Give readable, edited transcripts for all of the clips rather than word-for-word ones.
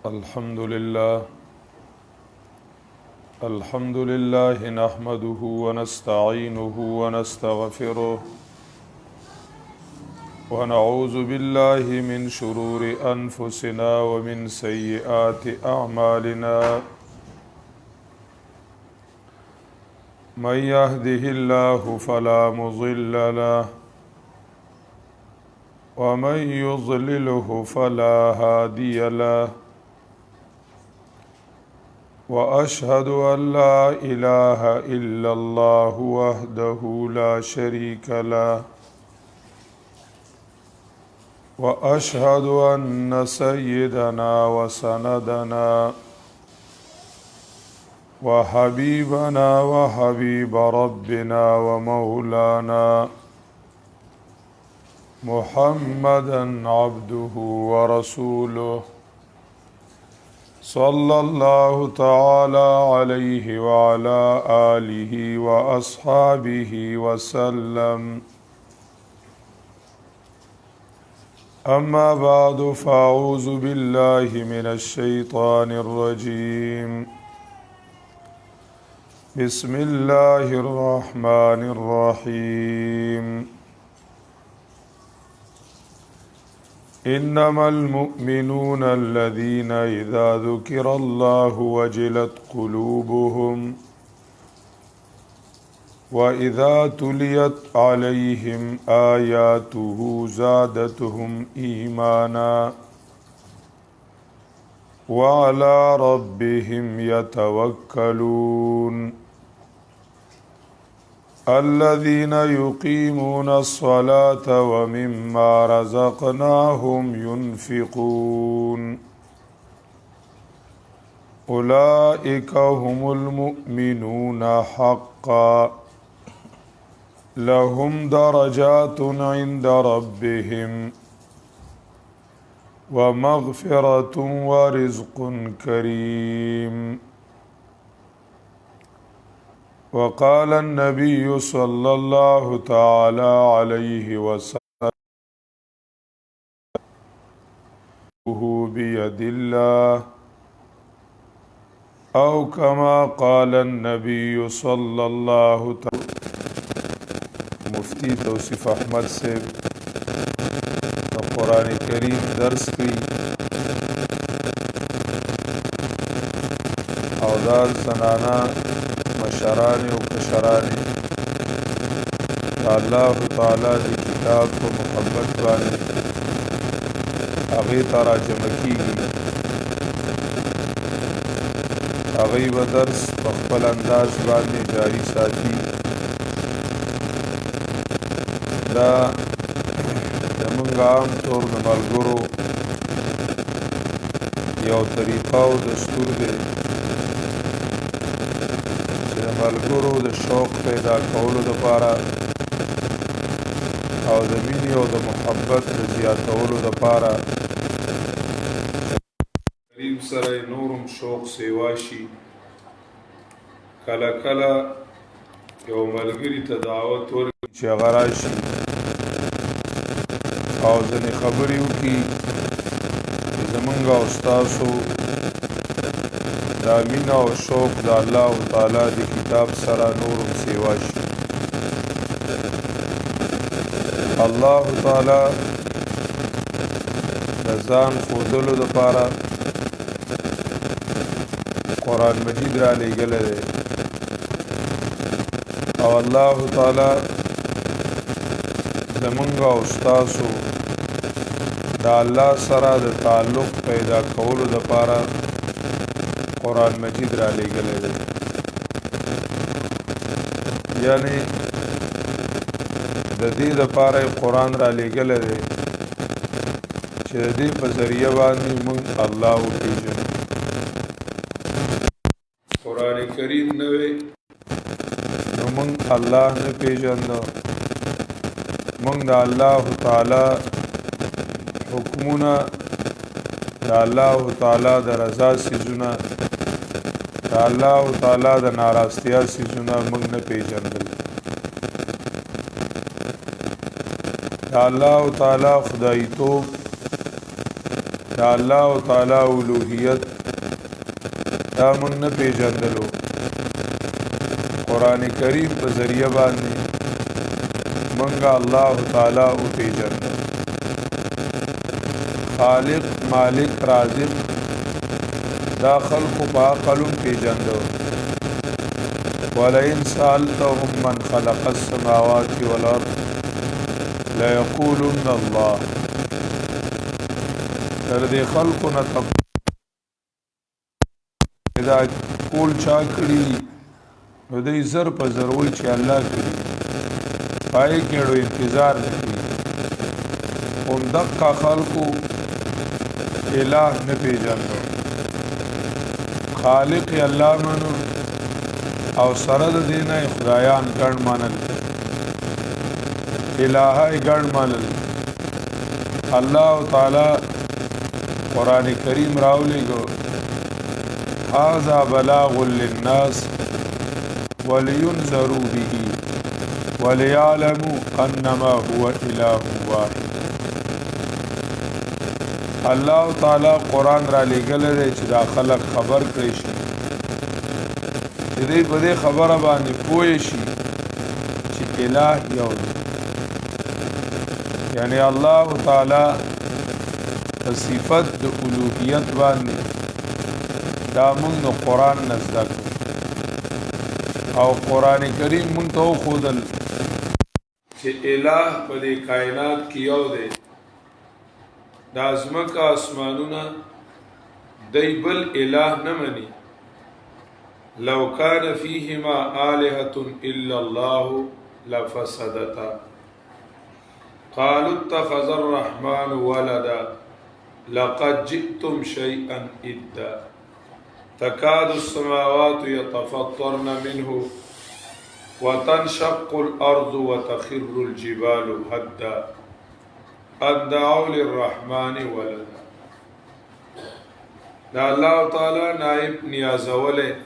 الحمد لله نحمده ونستعينه ونستغفره ونعوذ بالله من شرور أنفسنا ومن سيئات أعمالنا من يهده الله فلا مضل له ومن يضلله فلا هادي له وأشهد أن لا إله إلا الله وحده لا شريك له وأشهد أن سيدنا وسندنا وحبيبنا وحبيب ربنا ومولانا محمدا عبده ورسوله صلى الله تعالى عليه وعلى آله وأصحابه وسلم أما بعد فأعوذ بالله من الشيطان الرجيم بسم الله الرحمن الرحيم إنما المؤمنون الذين إذا ذكر الله وجلت قلوبهم وإذا تليت عليهم آياته زادتهم إيمانا وعلى ربهم يتوكلون الذين يقيمون الصلاة ومما رزقناهم ينفقون أولئك هم المؤمنون حقا لهم درجات عند ربهم ومغفرة ورزق كريم وقال النبي صلى الله تعالى عليه وسلم بيد الله أو كما قال النبي صلى الله تعالى. مفتی توصیف احمد سے قرآن کریم درس کی اوداد زنانا مشرانی و کشرانی اللہ تعالی دی کتاب کو محبت بانی اغی تراجم کی گی اغی و درس بخبل انداز بانی جاری ساتھی دا دمونگ عام طور د ملګرو یو طریقه او دستور دی چې د ملګرو د شوق پیدا کولو دپاره او د مینې او د محبت د زیاتولو دپاره کریم سره نورم شوق سیوا شي کله کله یو ملګري ته دعوت ورکړي چې هغه راشي او ځنې خبرې وکړي چې زمونږ او ستاسو دا مینه او شوق د الله تعالی د کتاب سره نورم سیوا شي الله تعالی د ځان ښودلو دپاره قرآن مجید را لیږلی دی او الله تعالی زمونږ او ستاسو د الله سره د تعلق پیدا کولو دپاره قرآن مجید را لیږلی دی یعنی د دې دپاره یې قرآن را لیږلی دی چې د دې په ذریعه باندې موږ الله وپېژنو قرآن کریم نه وی نو موږ الله نه پېژنو موږ د الله تعالی حکمونه د الله تعالی د رضا څیزونه د الله تعالی د ناراضتیا څیزونه موږ نه پېژندل د الله تعالی خدایتوب دا الله تعالی اولوهیت دا موږ نه پیژندلو قرآن کریم په ذریعہ باندې موږ الله تعالی او پیژندل خالق مالک رازق دا خلق په عقلم پیژندو ولئن سألتهم من خلق السماوات والارض ليقولن الله تر دې خلقونه دا کول چا کړي نو دوی زر په زر وایي چې الله کړي پای کې ډېر انتظار نه کوي همدغه خلقو الہ نه پیژنو خالق الله منو او سره د دې نه خدایان ګڼ منل الہای ګڼ منل الله تعالی قرآن کریم راولېږو هذا بلاغ للناس ولينذروا به وليعلموا انما هو اله واحد الله تعالی قرآن را لېږلی دی چې دا خلق خبر کړی شي چې دوی په دې خبره باندې پوه شي چې الہ یو دی یعنی الله تعالی په صفت د الوهیت باندې دا موږ د قرآن نه زده کړو او قرآن کریم موږ ته وښودل چې الہ په دې کائنات کې یو دی دا ځمکه اسمانونه دی بل الہ نه مني لو کان فیهما آلهة الا الله لفسدتا قالوا اتخذ الرحمن ولدا لقد جئتم شيئا إدا تكاد السماوات يتفطرن منه وتنشق الأرض وتخر الجبال هدا أن دعوا للرحمن ولدا دا الله تعالی نائب نیازوله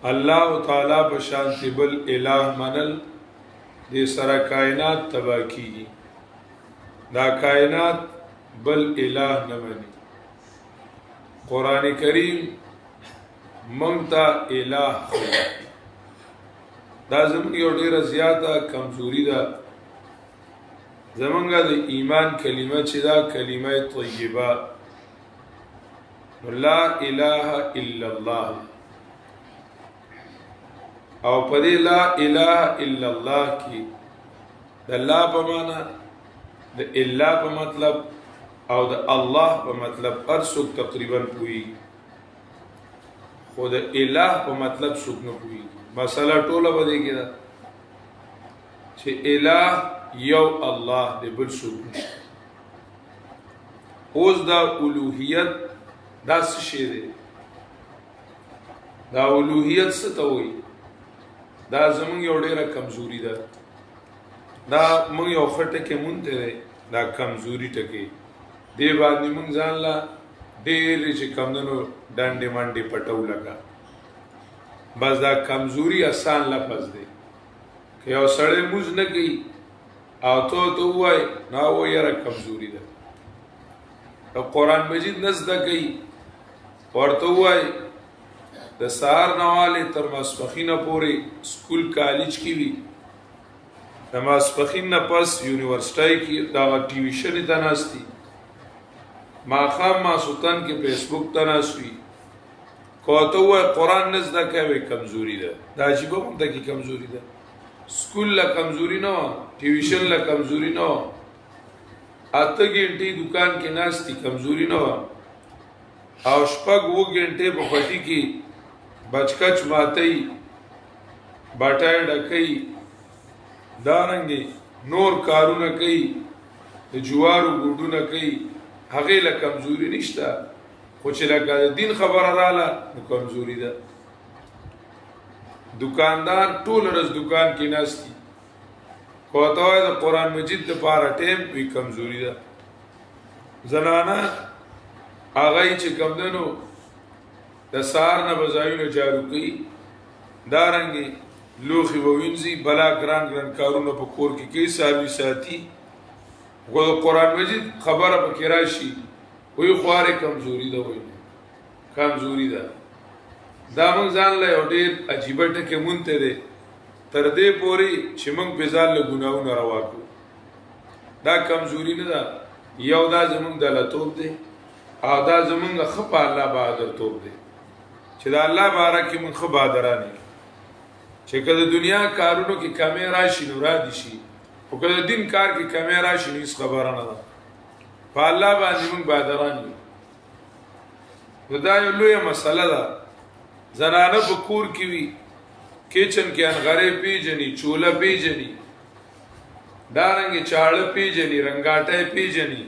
الله تعالی بشانتی بل الہ منل دې سره کائنات تباہ کیږي دا کائنات بل الہ نه مني قرآن کریم ممتا الہ دا زمونږ یو ډیره زیاته کمزوري ده زمونږ د ایمان کلمه چې دا کلمه طیبه لا اله الا الله او پدې لا اله الا الله کې د الله په معنا د الا په مطلب او د الله په مطلب هر څوک تقریبا پوي خو د اله په مطلب څوک نه پوي مسله ټوله بده کې ده چې اله یو الله د بل څوک نشته اوس دا الوهیت دا څه شی دی دا الوهیت څه ته وایي دا زمونږ یو ډیره کمزوري ده دا موږ یو خټه کې مونته ده دا کمزوري ټکی دی باندې موږ ځان لا ډېر چې کمندونو ډانډې منډې پټو لگا بس دا کمزوري آسان لفظ دی که یو سړی موز نه کوي او تو وای نه و یاره کمزوري ده قرآن مجید نزده کوي ورته وای د سهار نواله تر ماسپخینه پورې سکول کالج کې وي د ماسپخین نه پس یونیورسيټي کې دا ټیویشن ته ناشتي ماخام ماسوتن کې فیسبوک ته ناشوي کوته وای قرآن نزده کوي کمزوري ده دا عجیب هم ده کې کمزوري ده سکول لا کمزوري نه ټیویشن لا کمزوري نه اته ګنټي دکان کې ناشتي کمزوري نه او شپږ وو ګنټه په پټي کې بچکچ ماتي باټای ډکې دارنګي نور کارونه کوي د جوارو ګډونه کوي هغه له کمزوري نشته خو چې لکه دین خبره رااله نو کمزوري ده دکاندار ټول ورځ دکان کې ناشتي کوته د قرآن مجید د پاره ټیم وی کمزوري ده زنانه هغه چې کمدنو د سار نه بزایونه جارو کوي دارنګي لوخي ووینځي بلا ګران کارونه په کور کې کوي ساروي ساتي خو د قرآن مجید خبره پکې راشي وی خواره کمزوري ده وی کمزوري ده دا موږ ځان له یو ډېر عجیبه ټکي مونته دی تر دې پورې چې موږ په ځان له ګناهونو روا کړو دا کمزوري نه ده یو دا زموږ دلتوب دی او دا زموږ ښه په الله بهادرتوب دی چې د الله باره کې موږ ښه بهادران یو چې که د دنیا کارونو کې کمی راشي نو را دي شي خو که د دین کار کې کمی راشي نو هېڅ خبره نه ده په الله باندې موږ بهادران یو نو دا یو لویه مسله ده زنانه په کور کې وي کچن کې انغرې پیژني چوله پیژني دارنګې چاړه پیژني رنګاټی پیژني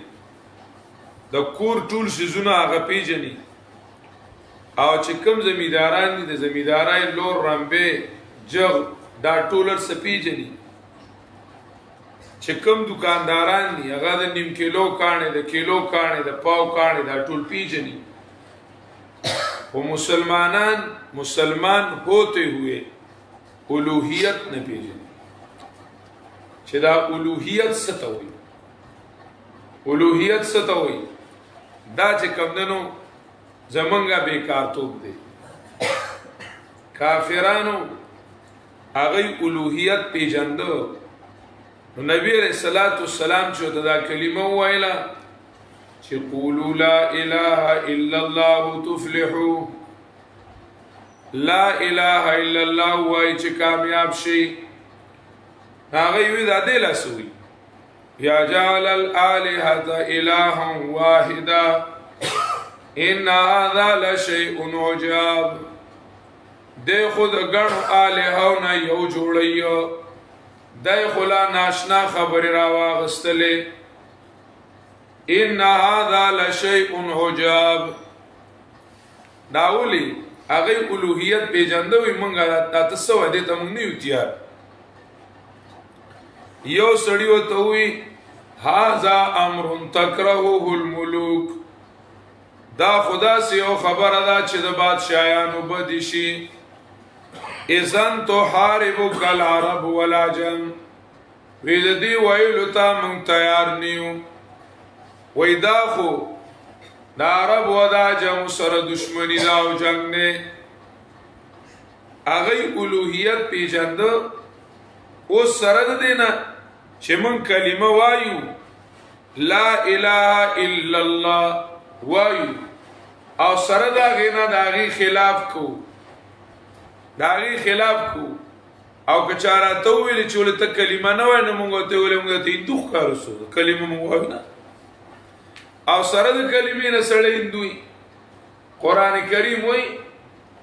د کور ټول شیزونه هغه پیژني او چې کوم زمینداران دي د زمیندارای لور رمبې جغ دا ټول څه پیژني چې کوم دکانداران دي هغه د نیم کیلو کاڼې د کیلو کاڼې د پاو کاڼې دا ټول پیژني و مسلمان ہوتے ہوئے الوہیت نه پیژني چې دا الوهیت څه ته وایي الوهیت څه ته وایي دا چې کمدنو زمونږه بیکارتوب دی کافرانو هغوی الوهیت پیژنده نو نبی علیہ الصلوۃ والسلام چې دا کلمه وویله چې قولوا لا اله الا الله تفلحوا لا اله الا الله وای چې کامیاب شي هغه وی دا دی لاسوي یا جعل الالهه الها واحدا ان هذا لشيء عجاب د خود ګڼو الهونه یو جوړیو د خلا ناشنا خبر را واغستلې ان هذا لشيء عجاب داولی هغه الوهیت پیژندوي مونږه تاسو دې ته مونږ نه یو تیار یو سړی وته وی هاذا امر تکرهه الملوک دا خدا سے یو خبره ده چې د بادشاہانو بدی شي اذن تحاربك العرب والعجم وی دې ویلو ته مونږ تیار نیو وی دا خو دا عرب و دا عجم سره دشمنی دا او جنگ نه هغه الوهیت پیژنده او سره دینا چې مون کلمه وایو لا اله الا الله وایو او سره دا غینا داغي خلاف کو داغي خلاف کو او کچاره ته ویل چې ولته کلمه نه وای نو مونږ ته ویل مونږ ته دوه کارو سو کلمه مونږ وایو نه او سره د کلمې نه سره هندوی قران کریم وای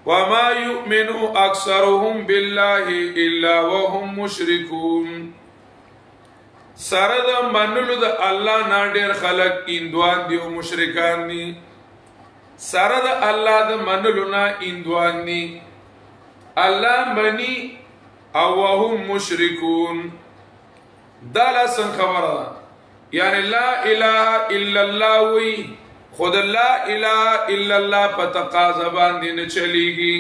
وما يؤمن اكثرهم بالله الا وهم مشركون سره د منلو د الله نه ډېر خلک اندوان دي او مشرکان دي سره د الله د منلو نه اندوان دي الله مني او وهم مشركون دا لسن خبره یعنی لا اله الا الله وی خود لا اله الا الله په تقاضا باندې نه چلیږي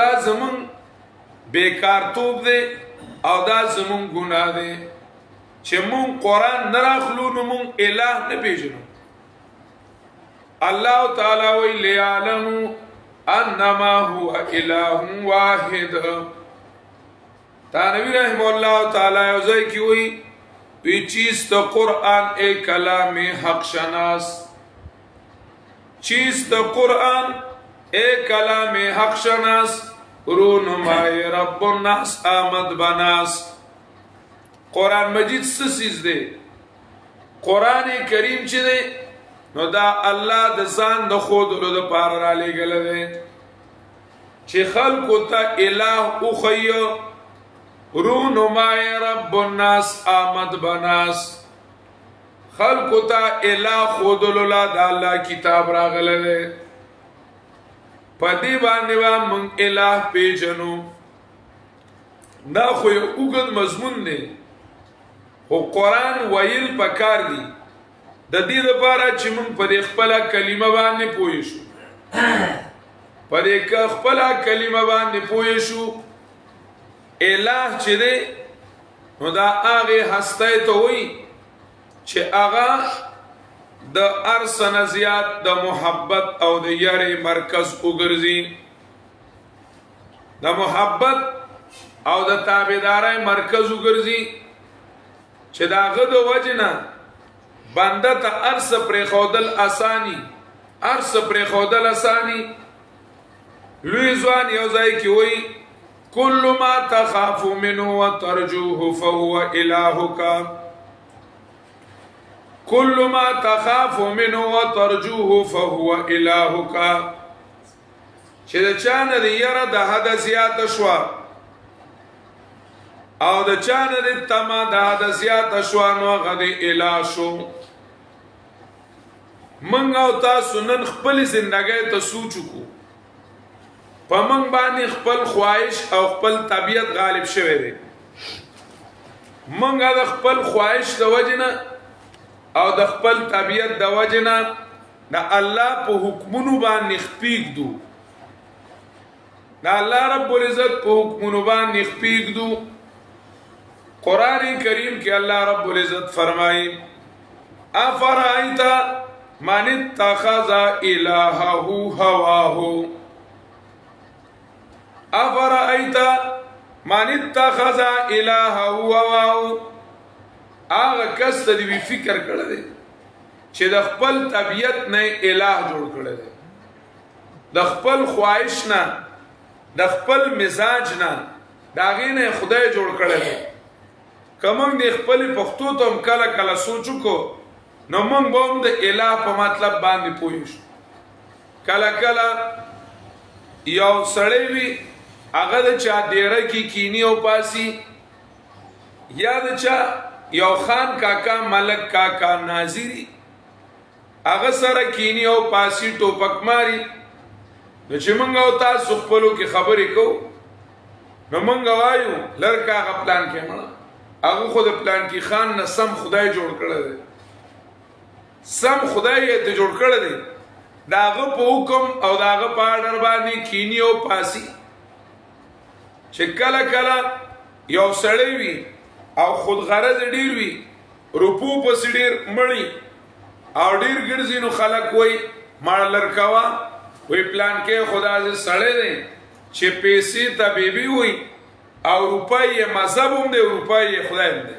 دا زمون بیکار توپ دی او دا زمون ګناه دی چې مون قران نه راخلو نو مون الہ نه پیژنو الله تعالی وی ليعلم انما هو اله واحد تا نبی رحم الله تعالی او ځای کی وی چیست قرآن اے کلام حق شناس چیست قرآن اے کلام حق شناس رونمائی رب الناس آمد بناس قرآن مجید سسیز دے قرآن کریم چی دے نو دا اللہ دزان دا خود رو دا پار را لے گلے دے چی خلقو تا الہ اخیو رونمائی رب الناس آمد بناس خلقو تا الہ خودلولا دا اللہ کتاب راغلے دے پدی بانیوا من الہ پیجنو نا خوی اگد مضمون دے خو قرآن ویل پکار دی دا دی دا پارا چی من پدی خپلا کلمہ باندې پویشو پدی خپلا کلمہ باندې پویشو الہ چی دے نو دا هغه هستی ته وایي چې هغه د ارس نه زیات د محبت او د یارې مرکز وګرځي، د محبت او د تابعدارۍ مرکز وګرځي چې دا هغه د وجه نه بنده ته ارس پرېښودل اساني، ارس پرېښودل اساني. لوی ځوان یو ځای کې وایي كل ما تخاف منه وترجوه فهو إلهك، كل ما تخاف منه وترجوه فهو إلهك. چې د چا نه د یره د حد زیاته شوه او د چا نه د تمه د حد زیاته شوه نو هغه د اله شو. منګ او تاسو نن خپل زندګۍ ته سوچ وکړو، په منګ باندې خپل خواهش او خپل طبیعت غالب شوی دی. منګ د خپل خواهش د وجه نه او د خپل طبیعت د وجه نه د الله په حکمونو باندې خپېږدو، د الله رب العزت په حکمونو باندې خپېږدو. قرآن کریم کې الله رب العزت فرمایي افرأیت من اتخذ الهه هواه، افرأیت من اتخذ الهه هواه. هغه کس ته دی فکر کړی دی چې د خپل طبیعت نه الہ جوړ کړی دی، د خپل خواهش نه د خپل مزاج نه د هغې نه خدای جوړ کړی دی. که موږ د خپلې پښتو ته هم کله کله سوچ وکړو نو موږ به هم د الہ په مطلب باندې پوه شو. کله کله یو سړی وي هغه د چا ډیره کې کینی او پاسی، یا د چا یو خان کاکا ملک کاکا ناظری هغه سره کینی او پاسی ټوپک ماری. نو چې موږ او تاسو خپلو کې خبرې کوو نو موږ وایو لړکا هغه پلان کې مړه، هغه خو د پلان کې خان نه سم خدای جوړ کړی دی، سم خدای یې ته جوړ کړی دی. د هغه په حکم او د هغه په اډر باندې کینی او پاسی. چې کله کله یو سړی وي او خود غرض ډیر وي، روپو پسې ډیر مړی او ډیر ګرځي، نو خلک وایي مړ لړکوا وی پلان کې خدا دې سړی دی چې پیسې ته بیبي وي او روپۍ یې مذهب هم دی، روپۍ یې خدای هم دی.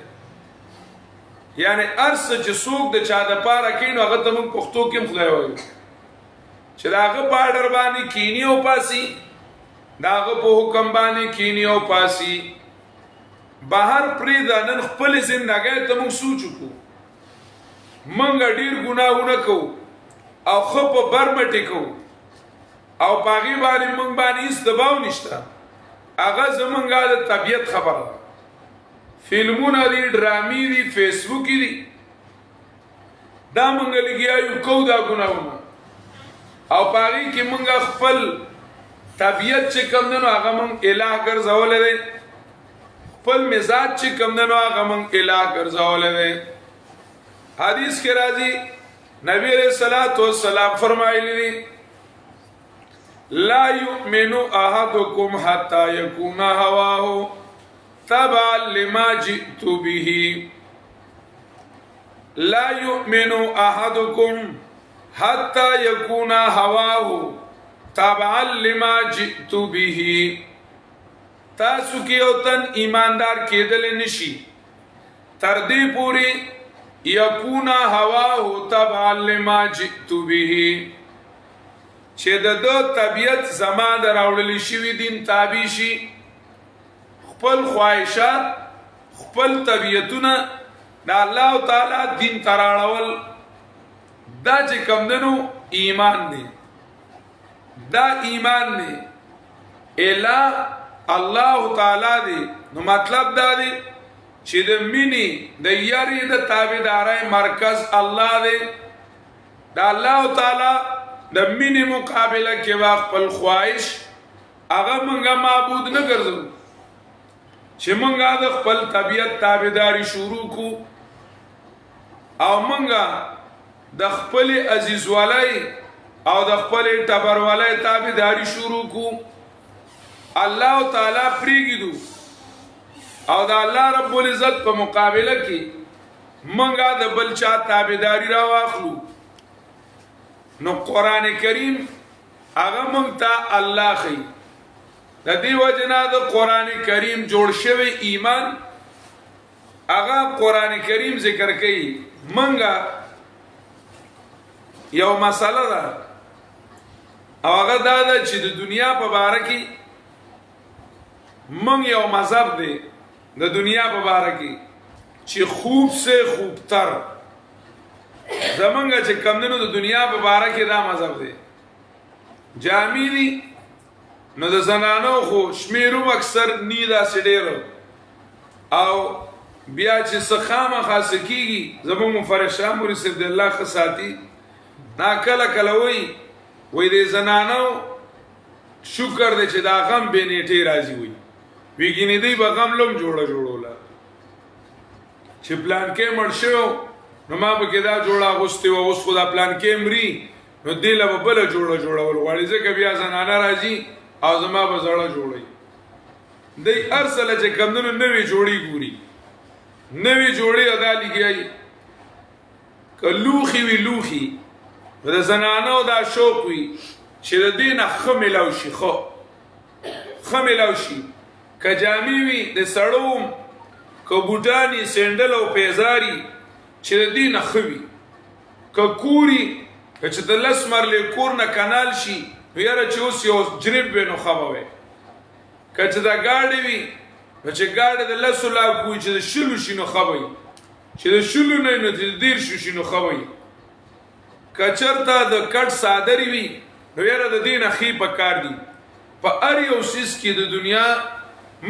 یعنی ارس چې څوک د چا د پاره کوي نو هغه ته موږ پښتو کې هم خدای وایو. چې د هغه په اډر باندې کینی او پاسی، د هغه په حکم باندې کینی او پاسی. بهر پرېږده، نن خپلې زندګۍ ته موږ سوچ وکړو. موږ ډېر ګناهونه کوو او ښه په بر مټې کوو او په هغې باندې موږ باندې هېڅ دباو نشته. هغه زموږ د طبیعت خبره ده. فلمونه دي، ډرامې دي، فیسبوک دي، دا موږ لګیا یو کوو دا ګناهونه او په هغې کې موږ خپل طبیعت چې کوم دی نو هغه موږ الہ ګرځولی دی، خپل مزاج چې کوم دی نو هغه موږ الہ ګرځولی دی. حدیث کې راځي نبی علیہ الصلوۃ والسلام فرمایلی دي لا یؤمن احدکم حتی یکون هواه تبعا لما جئت به. لا یؤمن احدکم حتی یکون هواه تابعا لما جئت به. تاسو کې یو تن ایماندار کېدل نشي تر دې پورې یکون هواه تابعا لما جئت به چې د طبیعت زما د راوړل شوي دین تابع شي. خپل خواهشات خپل طبیعتونه د الله تعالی دین ته راوړل دا چې کوم دنو ایمان دی، دا ایمان دی. الہ الله تعالی دی. نو مطلب دا دی چې د مینې د یاري د تابعدارۍ مرکز الله دی. د الله تعالی د مینې مقابله کې وا خپل خواهش هغه مونږه معبود نه ګرځو چې مونږه د خپل طبیعت تابعداري شروع کو او مونږه د خپل عزیزوالۍ او د خپل ټبروالۍ تابعداري شروع کو. الله تعالی پریږدو او د الله رب العزت په مقابله کې منګه د بل چا تابعداري را واخلو نو قران کریم هغه مونږ ته الله خي د دې وجنا د قران کریم جوړ شوی ایمان هغه قران کریم ذکر کوي منګه یو مسله ده او هغه دا ده چې د دنیا په باره کې من یو مذهب دی د دنیا په باره کې چې خوب سے خوب تر زمونږ چې کمدنو د دنیا په باره کې دا مذهب دی جامع دي نو د زنانو خو شمیروم اکثر نیدا سډیرو او بیا چې سخامه خاصه کیږي زمونږ مفرشا موري سید الله خصاتی نا کله کله وی د زنانو شکر دې چې دا غم به نیټه راځي ویګینې دی به غم لوم جوړولا چې پلان کې مړ شو نو ما به کې دا جوړه غوستي و اوس خدا پلان کې مري نو دی له بل جوړول غواړي ځکه بیا زنانه راځي او زما به زړه جوړي دی ارسله چې کمونو نوې جوړي ګوري نوې جوړي ادا لګي کلوخي وی لوخي د زنانو دا شوق وي چې د دینه خملو شي خملو شي کجامي وي د سړوم کبوټانی سندل او پیزاری چې د دینه خوي ککوري چې د لسمر له کور نه کانال شي ویره چې اوس یو جریب به نو خبوي کچې دا گاډي وي چې گاډي د لسو لا کوی چې د شلو شي نو خبوي چې د شلو نه نو د دیر شي نو خبوي کچرتا د کټ صادری وی نو یاره د دین اخی په کار دی په ار یو سیس کې د دنیا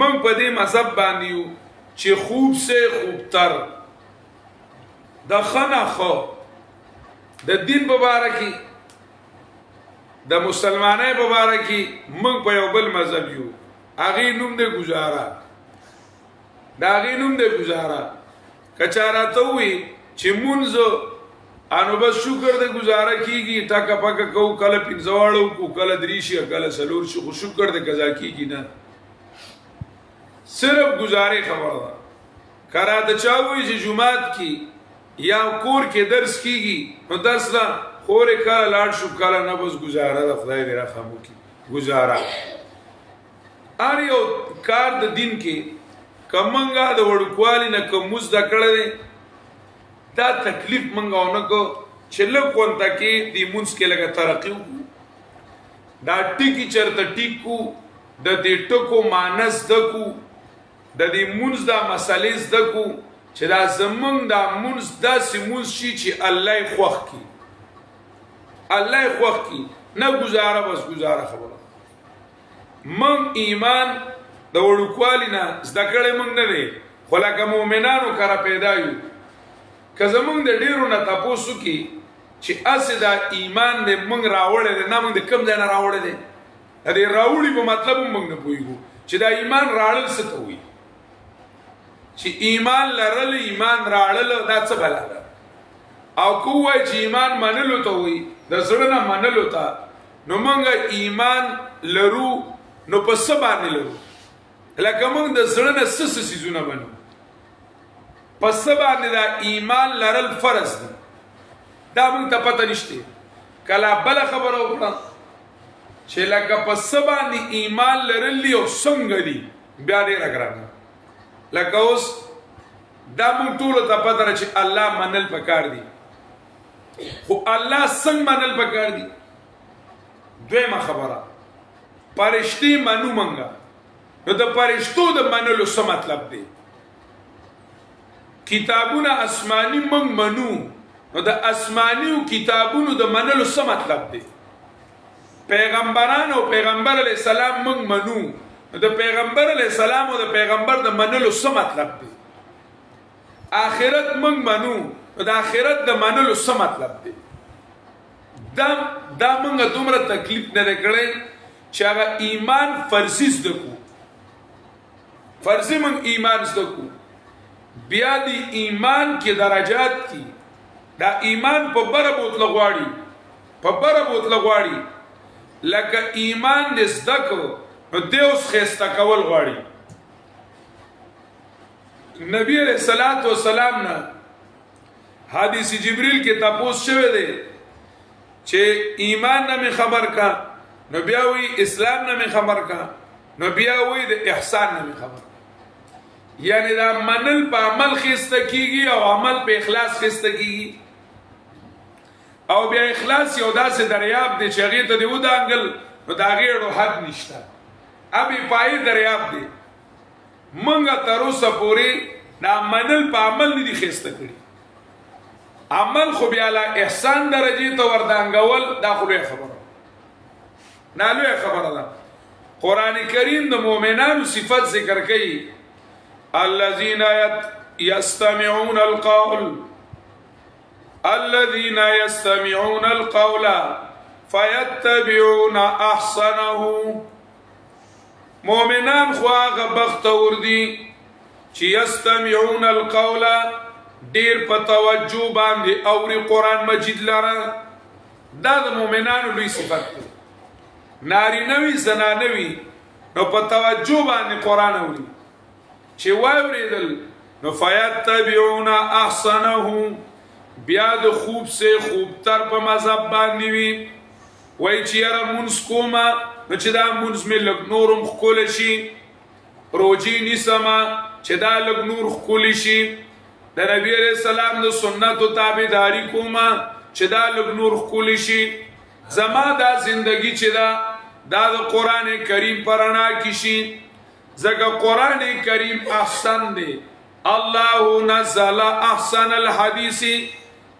من په دې مذهب باندې یو چې خوب سے خوب تر د خنا خو د دین مبارکي د مسلمانای مبارکي من په یو بل مذهب یو اغه نوم د گزارا دا اغه نوم د گزارا کچارا ته وی چې مونږ انو بس شکر د گزاره کیږي ټاکا پاکا کو کله پنځواړو کو کله دریشي کله سلور شي خو شکر د قضا کیږي نه صرف گزاره خبره ده کرا د چاوي چې جمعات کی یا کور کې درس کیږي نو درس نه خورې کله لاړ شو کله نه بس گزاره د خدای دې رحم وکي گزاره ار یو کار د دین کې کمنګا د وړکوالی نه کومز د کړه دا تکلیف منګاونه کو چې لکون تکي دی مونږ کې لګه ترقی دا ټیکی چرته ټیکو د دې ټکو مانس دکو د دې مونږ دا مسالې دکو چې دا زمونږ دا مونږ دا سیمونږ شي چې الله خوښ کی الله خوښ کی نه گزاره بس گزاره خبره من ایمان د وړوکوالی نه زده کړې مونږ نه دی خو لکه مؤمنانو کرا پیدا یو که زمونږ د ډیرو نه تاسو کې چې اسه دا ایمان دې مونږ راوړل دي نه مونږ د کم ځای نه راوړل دي دې راوړي په مطلب مونږ نه پوهیږو چې دا ایمان راړل څه ته وي چې ایمان لرل ایمان راړل دا څه بلا ده او کوی چې ایمان منلو ته وي د زړه نه منلو ته نو مونږ ایمان لرو نو په څه باندې لرو لکه مونږ د زړه نه څه سيزونه بنو پس باندې دا ایمان لرل فرض دی دا موږ ته پته نشته کله بل خبره وکړه چې لکه پس باندې ایمان لرل یو څنګه دی بیا دې راګرانه لکه اوس دا موږ ټول ته پته چې الله منل پکار دی خو الله څنګه منل پکار دی دویمه خبره پرشتي منو منګه نو د پرشتو د منلو څه مطلب دی کتابونه آسمانی من منو نو د آسمانیو کتابونو د منلو څه مطلب دی پیغمبرانو پیغمبر علی السلام من منو نو د پیغمبر علی السلام او د پیغمبر د منلو څه مطلب دی آخرت من منو نو د آخرت د منلو څه مطلب دی دا موږ دومره تکلیف نه کړی چې هغه ایمان فرضي زده کو فرضي من ایمان زده کو بیا دی ایمان کې درجات دي دا ایمان په بره بوتل غواړي لکه ایمان دې زده کو نو دې اوس خسته کول غواړي نبی علیہ الصلوۃ والسلام نه حدیث جبریل کې تاسو شوه دی چې ایمان نه می خبر کا نو بیا وی اسلام نه می خبر کا نو بیا وی د احسان نه می خبر یعنی دا منل په عمل خسته کیږي او عمل په اخلاص خسته کیږي او بیا اخلاص یو داسې دریاب دی چې هغه ته دی ودانګل نو دا غیړو حد نشته ابي پای دریاب دی منګه تر اوسه پوری دا منل په عمل نه دي خسته کړی عمل خو بیا لا احسان درجه ته وردانګول دا خو له خبره نه له خبره ده قران کریم د مؤمنانو صفات ذکر کوي الذين يستمعون القول فيتبعون احسنه مؤمنان خو هغه بختور دي چې یستمعون القول ډیر په توجه باندې اوري قران مجید لره دا د مؤمنانو لوی صفت ده ناری نوی زنانوی نو په توجه باندې قران اوري چې واوریدل نو فیتبعون احسنه بیا د خوب سے خوب تر په مذهب باندې وي وای چې یاره مونږ کومه نو چې دا مونږ مې لږ نورم خکول شي روجي نیسما چې دا لږ نور خکول شي د نبی علیہ السلام د سنت او تابعداري کومه چې دا لږ نور خکول شي زما دا زندگی چې دا د قران کریم پرانا کی شي زګه قران کریم احسن دی الله نزل احسن الحديث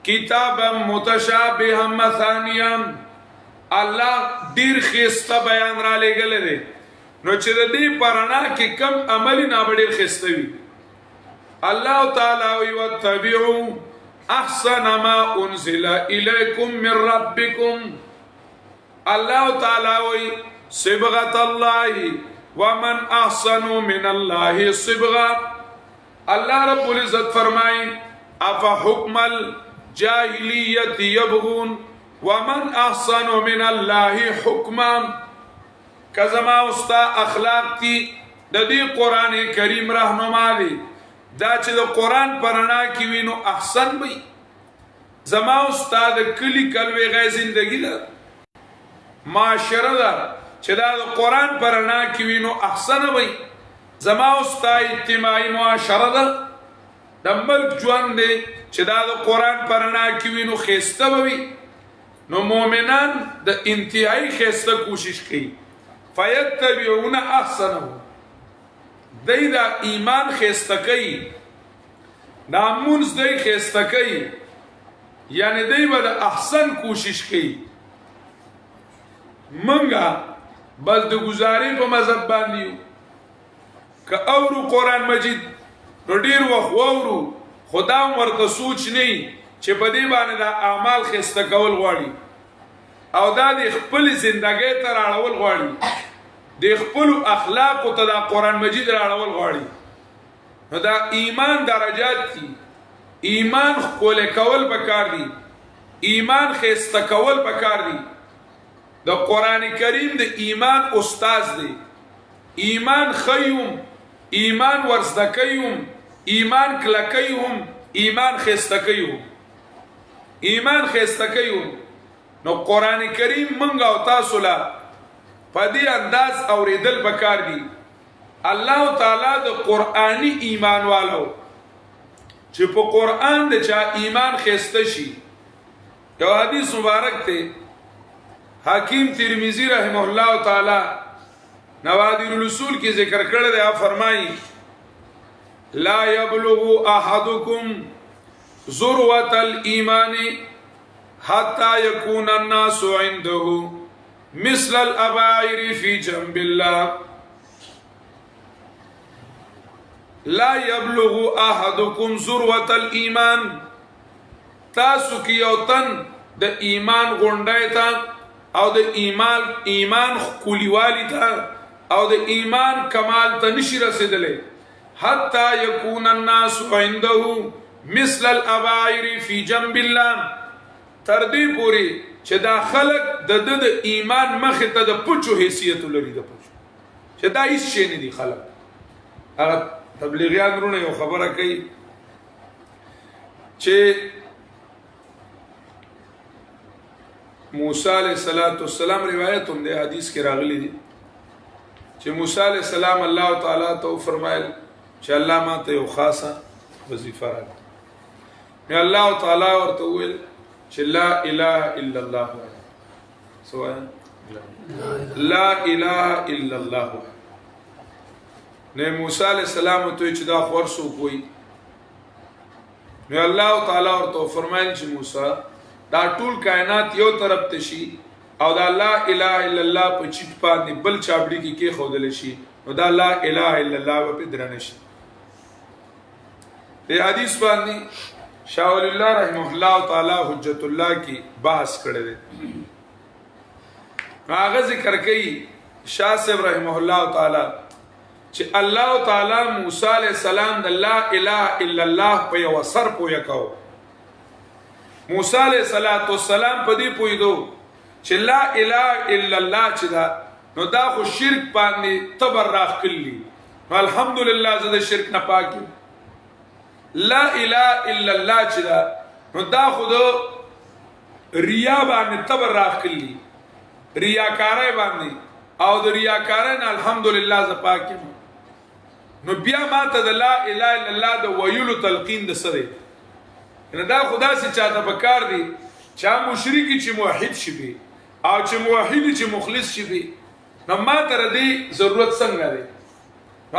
کتابا متشابها مثانیا الله ډیر خسته بیان را لګل دی نو چې د دې پرانا کې کم عملی نه ډیر خسته وي الله تعالی وتبعوا احسن ما انزل اليكم من ربكم الله تعالی وی صبغت الله ومن احسن من الله صبغه الله رب العزت فرمائیں افا حکم الجاہلیت یبغون ومن احسن من الله حکما کزما استا اخلاق تی د دې قران کریم رهنما دی دا چې د قران پرانا کی وینو احسن وي زما استاد کلی کلوي غي زندگی ده معاشره ده چې دا د قران پرانا کی وینو احسن وي زما استاد اجتماعي معاشره ده د ملک ژوند دی چې دا د قران پرانا کی وینو خسته وي نو مؤمنان د انتهایی خسته کوشش کوي فیتبعون احسنه دای دا ایمان خسته کوي نامونز دای خسته کوي یعنی دای به د احسن کوشش کوي منګه بس د گزارې په مذهب باندې که اورو قران مجید نو ډیر وخت وورو خدا ورته سوچ نه چې په دې باندې د اعمال خسته کول غواړي او دا د خپل ژوندۍ ته راړول غواړي د خپل اخلاق ته د قران مجید راړول غواړي نو دا ایمان درجات دي ایمان خپل کول پکار دي ایمان خسته کول پکار دي د قران کریم د ایمان استاد دی ایمان خیوم ایمان ورزدکیوم ایمان کلکیوم ایمان خستکیوم ایمان خستکیوم نو قران کریم منګه او تاسو لا په دې انداز اوریدل پکار دي الله تعالی د قرآنی ایمان والو چې په قران د چا ایمان خسته شي یو حدیث مبارک ته حکیم ترمذی رحمه الله تعالی نوادر الاصول کی ذکر کړل دی فرمایي لا يبلغ احدكم ذروه الايمان حتى يكون الناس عنده مثل الابائر في جنب الله لا يبلغ احدكم ذروه الايمان تاسو کی یو تن د ایمان غونډای تا او د ایمان خولوالی تا او د ایمان کمال ته نشي رسیدلې حتا یکون الناس عنده مثل الابائر فی جنب الله تر دې پوری چې دا خلق د ایمان مخ ته د پچو حیثیت لري د پچو چې دا هیڅ شي نه دي خلق هغه تبلیغیان رونه یو خبره کوي چې موسی علیہ السلام روایت هم د حدیث کې راغلی دي چې موسی علیہ السلام الله تعالی ته فرمایل چې الله ما ته یو خاصه وظیفه راکړه یا الله تعالی ورته ویل چې لا اله الا الله سواء لا اله الا الله نه موسی علیہ السلام ته چې دا خورسو کوي نو الله تعالی ورته فرمایل چې موسی دا ټول کائنات یو طرف ته شي او دا لا اله الا الله په چیت باندې بل چابړي کې خودل شي نو دا لا اله الا الله په درنه شي په حدیث باندې شاه ولی الله رحمه الله تعالی حجت الله کی بحث کړی دی هغه ذکر کوي شاه صاحب رحمه الله تعالی چې الله تعالی موسی علیہ السلام د لا اله الا الله په یو سر پویا کو موسی علیہ السلام په دې پویدو چې لا اله الا الله چې دا نو دا خو شرک باندې تبرخ کلی الحمدلله زه د شرک نه پاک لا اله الا الله چې دا نو دا خو د ریا باندې تبرخ کلی ریاکارای باندې او د ریاکارای نه الحمدلله ز پاک نو بیا ماته د لا اله الا الله د ویلو تلقین د سره نه دا خدا سي چاته بکار دي چا مشرکی چې موحد شي او چې موحد چې مخلص شي نو ما تر دې ضرورت څنګه دی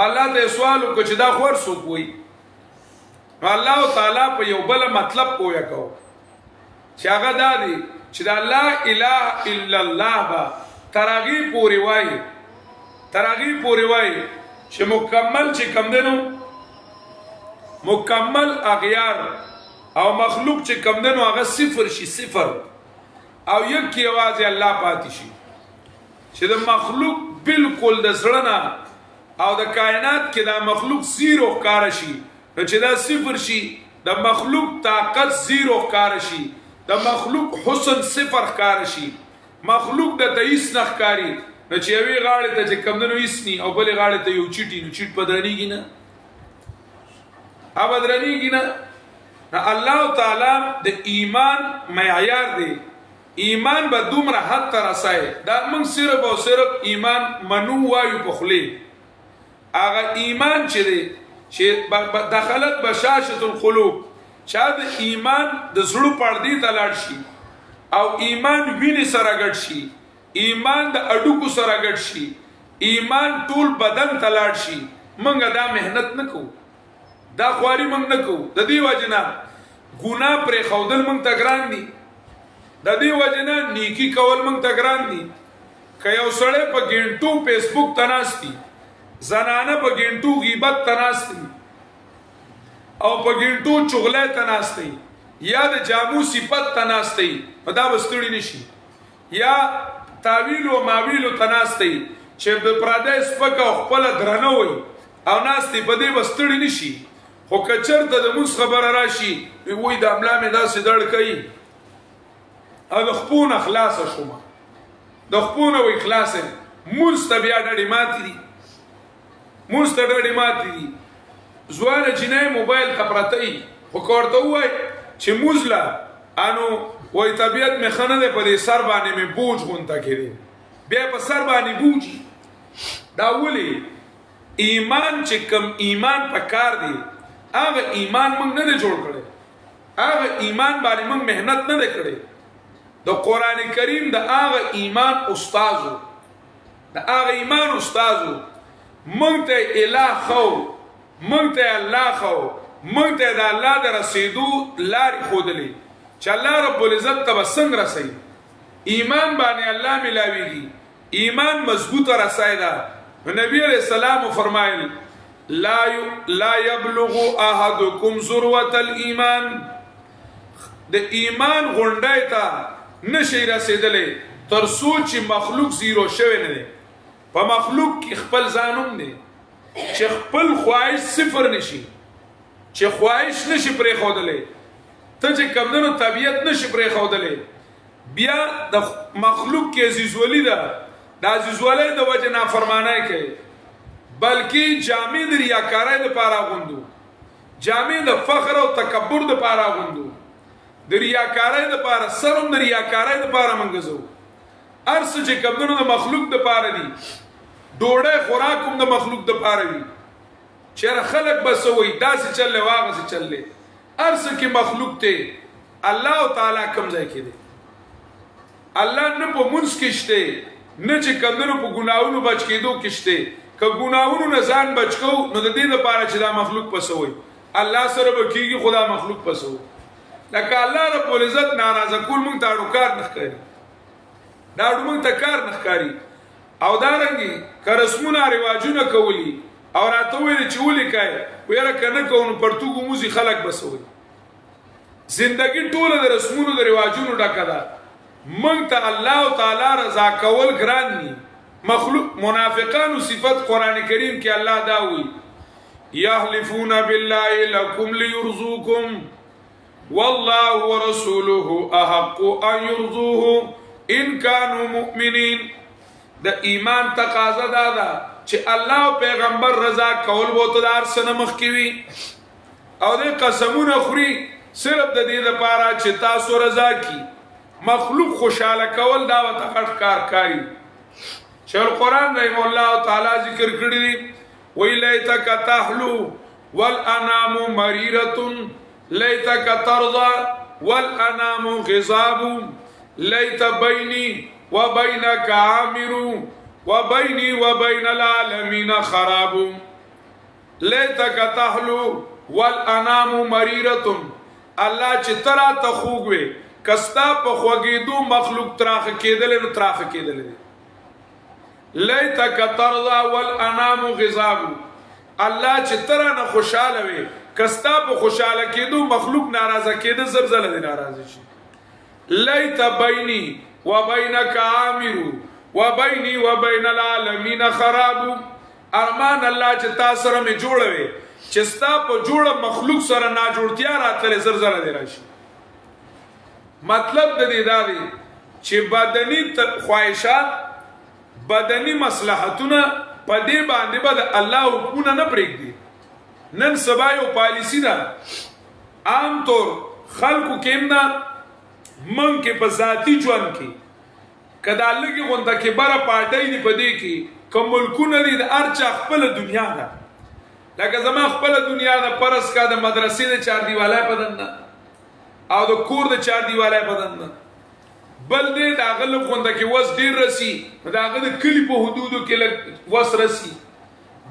الله ته سوال وکړه چې دا خور سو کوي الله تعالی په یو بل مطلب پویا کو چې هغه دا دی چې دا لا اله الا الله با ترغیب پوری وای چې مکمل چې کم دنو مکمل اغیار او مخلوق چې کم دنو هغه صفر شي صفر او یک کی आवाज الله پاتې شي چې د مخلوق بالکل د زړه او د کائنات کې دا مخلوق زیرو ښکار شي چې دا صفر شي د مخلوق طاقت زیرو ښکار شي د مخلوق حسن صفر ښکار شي مخلوق د تئیس نه ښکاری نو چې یوې غاړې ته چې کم دنو ایسنی او بلې غاړې ته یو چیټي نو چیټ بدرنیږي نه بدرنیږي نه الله تعالی د ایمان معیار دی ایمان به دومره حد ته رسای دا موږ صرف او صرف ایمان منو وایو په خلی هغه ایمان چې دی چې دخلت بشاشة القلوب چا د ایمان د زړه پردې ته لاړ شي او ایمان ویني سره ګډ شي ایمان د اډوکو سره ګډ شي ایمان ټول بدن ته لاړ شي موږ دا مهنت نکو دا خواري موږ نکو د دې وجنه ګناه پر خودل موږ ته ګران دي د دې وجنه نیکی کول موږ ته ګران دي که یو سړی په ګینټو فیسبوک تناستی زنانه په ګینټو غیبت تناستی او په ګینټو چغله تناستی یا د جامو صفت تناستی دا بستړي نشي یا تاویل او ماویل تناستی چې په پردیس پک او خپل درنه وي او ناستی په دې بستړي نشي خو کچرته د موږ خبره راشي وي د املا مې دا سدړ کوي او د خپون اخلاص شوم د خپون او اخلاص مستبیا ډډی ماتي دي زوانه جنې موبایل کپرتای خو کوړته وای چې موزلا انو وای طبيعت مې خنه ده په دې سر باندې مې بوج غونته کړي بیا په سر باندې بوج دا ولي ایمان چې کم ایمان پکار دی هغه ایمان موږ نه جوړ کړي هغه ایمان باندې موږ مهنت نه کړي د قران کریم د هغه ایمان استادو موږ ته الہ خو موږ ته الله خو موږ ته د الله د رسیدو لارې خودلې چې الله رب العزت ته څنګه رسي ایمان باندې الله ملاويږي ایمان مضبوطه رسای دا نبی علیہ السلام فرمایل لا يبلغ احدكم ذروه الايمان د ایمان غونډای ته نشي رسیدلې تر سوچ مخلوق زیرو شوی نه دی په مخلوق کې خپل ځانوم دی چې خپل خواهش صفر نشي چې خواهش نشي پرې خودلې ته چې کمدنو طبيعت نشي پرې خودلې بیا د مخلوق کې عزیز ولی دا د عزیز ولی د وجه نافرمانی کوي بلکې جامې د ریاکارۍ لپاره غوندو، جامې د فخر او تکبر لپاره غوندو، د ریاکارۍ لپاره سرم د ریاکارۍ لپاره منګزو ارس چې کمونو د مخلوق لپاره دي، ډوډۍ خوراک هم د مخلوق لپاره وي. چېر خلک بسوي داسې چلې واغسې چلې ارس کې مخلوق ته الله تعالی کوم ځای کې دی. الله نه په منځ کې شته، نه چې کمونو په ګناہوں بچ کېدو کې شته. که ګناہوں نه ځان بچ کو نو د دې لپاره چې دا مخلوق پسوي الله سره به کېږي، خدا مخلوق پسو. لکه الله رب العزت ناراضه کول مونږ ته اړو کار نه ښکاري، دا اړو مونږ ته کار نه ښکاري. او دارنګې که رسمونه رواجونه کولی او راته ویل چې ولیکئ ویره که نه کوو نو پرتوګو موزي خلک بسوي. زندگی ټوله د رسمونو د رواجونو ډکه ده. مونږ ته الله تعالی رضا کول ګران دي. مخلوق منافقانو صفت قرآن کریم کې الله دا وی یحلفون بالله لکم لیرزوکم والله ورسوله احق ان يرضوه ان كانوا مؤمنين. د ایمان تقاضا دا ده چې الله او پیغمبر رضا کول وته دار سره مخ کیوي او د قسمونه خوري صرف د دې لپاره چې تاسو رضا کی. مخلوق خوشاله کول دا وته خټ کار کوي. شیخ القرآن رحم الله تعالی ذکر کړی دی ویلیتک تحلو والانام مریرة لیتک ترضى والانام غضاب لیت بینی وبینک عامر وبینی وبین العالمین خراب. لیتک تحلو والانام مریرة الله چې ترا ته خوږوي کستا په خوږېدو مخلوق تراخه کېدل نو تراخه کېدل. لیتک ترضى والانام غضاب الله چې ترا نه خوشاله وي کستا په خوشاله کېدو مخلوق ناراضه کېده زلزله دي ناراضه شي. لیت بینی وبینک عامر وبینی وبین العالمین خراب. ارمان الله چې تا سره می جوړوي چې ستا په جوړه مخلوق سره نا جوړتیا راتلې زلزله دي راشي. مطلب د دې دا دی چې بدني خواهشات بدنی مصلحتونه په دې باندې به د الله حکمونه نه پرېږدي. نن سبا یو پالیسی ده عام طور خلکو کې نه من کې په ذاتی ژوند کې کدا لګي غونډه کې بره پارټۍ دی په دې کې کوم ملکونه دي د ارچا خپل دنیا ده. لکه زما خپل دنیا ده پرس کا د مدرسې د چار دیوالای بدن نه او د کور د چار دیوالای بدن نه بل دې دا غلب غونډه کې وس ډیر رسی دا غل کلی په حدودو کې لګ وس رسی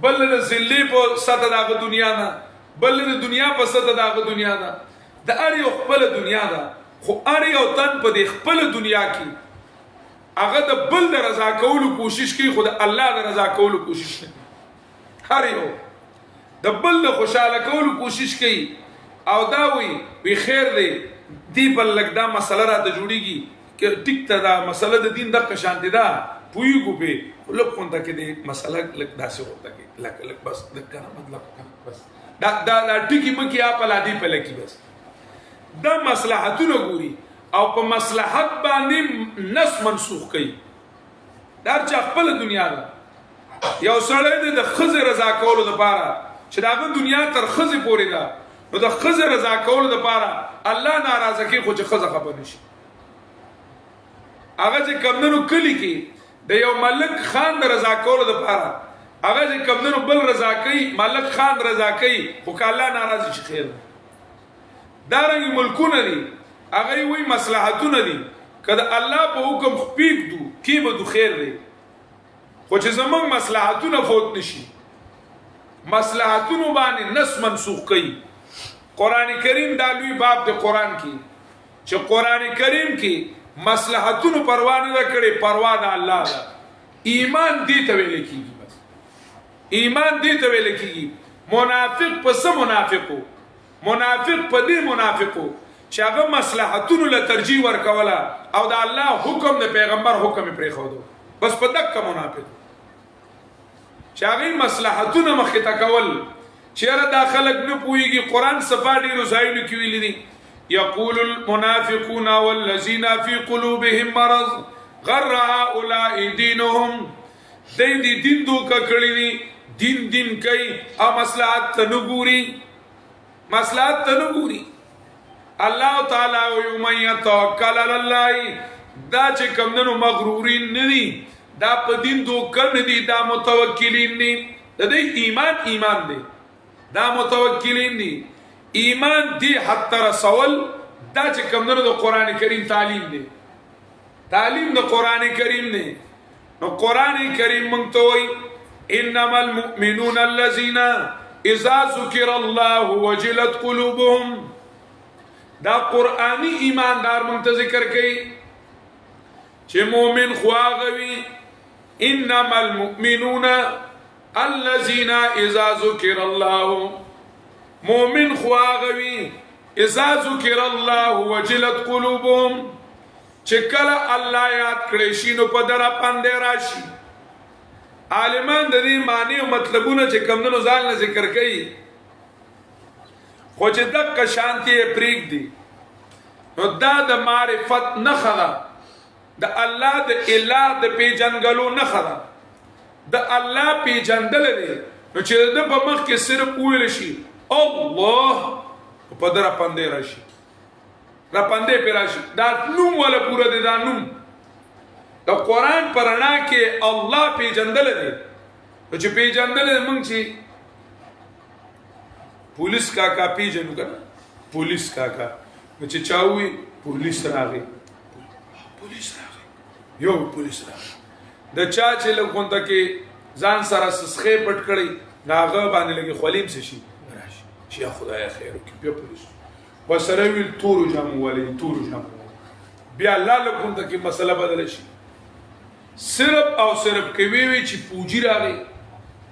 بل د ذلې په سطح دغه دنیا نه بل د دنیا په سطح دغه دنیا نه د اړ یو خپل دنیا ده. خو اړ یو تن په دې خپل دنیا کې هغه د بل د رضا کولو کوشش کوي خو د الله د رضا کولو کوشش نه. هر یو د بل د خوشاله کولو کوشش کوي او دا وی خیر دی دی په لګ دا مسله را ته جوړیږي که ټیک ته دا مسله د دین د قشانت ده پویګو به لکه کومه کې د مسله لک داسې وته کې لک بس د کنه مطلب بس دا ټیکی مکه اپ لا دی په لکی بس دا مصلحتونه ګوري او په مصلحت باندې نس منسوخ کوي. دا چې خپل دنیا ده یو سړی د خزر رضا کولو لپاره چې داغه دنیا تر خزر پورې ده نو د خزر رضا کولو لپاره الله ناراضه کوي خو چې خزر خبر نشي. هغه چې کمنو کلی کې د یو ملک خان د رضا کولو لپاره هغه چې کمنو بل رضا کوي ملک خان رضا کوي خو کله ناراضي شي خیر دا رنګ ملکونه دي هغه وی مصلحتونه دي کله الله په حکم خپید دو کې به دو خیر دی خو چې زمونږ مصلحتونه فوت نشي مصلحتونه باندې نس منسوخ کوي. قران کریم دا لوی باب د قران کې چې قران کریم کې مصلحتونو پروا نه کړي پروا د الله ده. ایمان دې ته ویل کیږي بس ایمان دې ته ویل کیږي. منافق پس منافقو منافق په دې منافقو چې هغه مصلحتونو له ترجیح ورکوله او د الله حکم د پیغمبر حکم پرې خو دو بس په دک منافق چې هغه مصلحتونو مخې ته کول چیرې داخلك نه پويږي. قران صفا ډیرو ځایونو کې ویل دي يقول المنافقون والذين في قلوبهم مرض غر هؤلاء دينهم دې دین دوکه کړی دي دین کوي او مصلحت ته نه ګوري الله تعالی او من يتوکل علی الله دا چې کمندونو مغرورین نه دي دا په دین دوکه نه دي دا متوکلین دي د دې ایمان دی دا متوکلین دي ایمان دی حتی رسول دا چې کمندونو د قران کریم تعلیم د قران کریم دی نو قران کریم مونږ ته وایي انما المؤمنون الذين اذا ذكر الله وجلت قلوبهم دا قرآنی ایماندار مونږ ته ذکر کوي چې مؤمن خواغوي انما المؤمنون الذين اذا ذكر الله مؤمن خواغوي اذا ذكر الله وجلت قلوبهم چې کله الله یاد کړي شي نو په دره پاندې راشي عالمان د دې معنی او مطلبونه چې کمونو ځان نه ذکر کوي خو چې دغه شانتي پریک دي نو دا د معرفت نه خلا د الله د اله د پیجنګلو نه خلا د الله پیجندل دي نو چې د په مخ کې صرف ویل شي الله په دره پاندې راشي را پاندې پی راشي دا نوم ولا پورا دي دا نوم د قرآن پرانا کې الله پیجندل دي چې پیجندل مونږ چې پولیس کاکا پیجنو کنه پولیس کاکا چې چاوي پولیس راغی یو پولیس راغی د چا چې لګونته کې ځان سره سسخه پټ کړی ناغه باندې لګي خولیم څه شي راشي چې خدای خیر وکړي بیا پولیس وسره ویل تورو جامو بیا الله لګونته کې مسله بدل شي صرف او صرف کوي چې پوجي راغی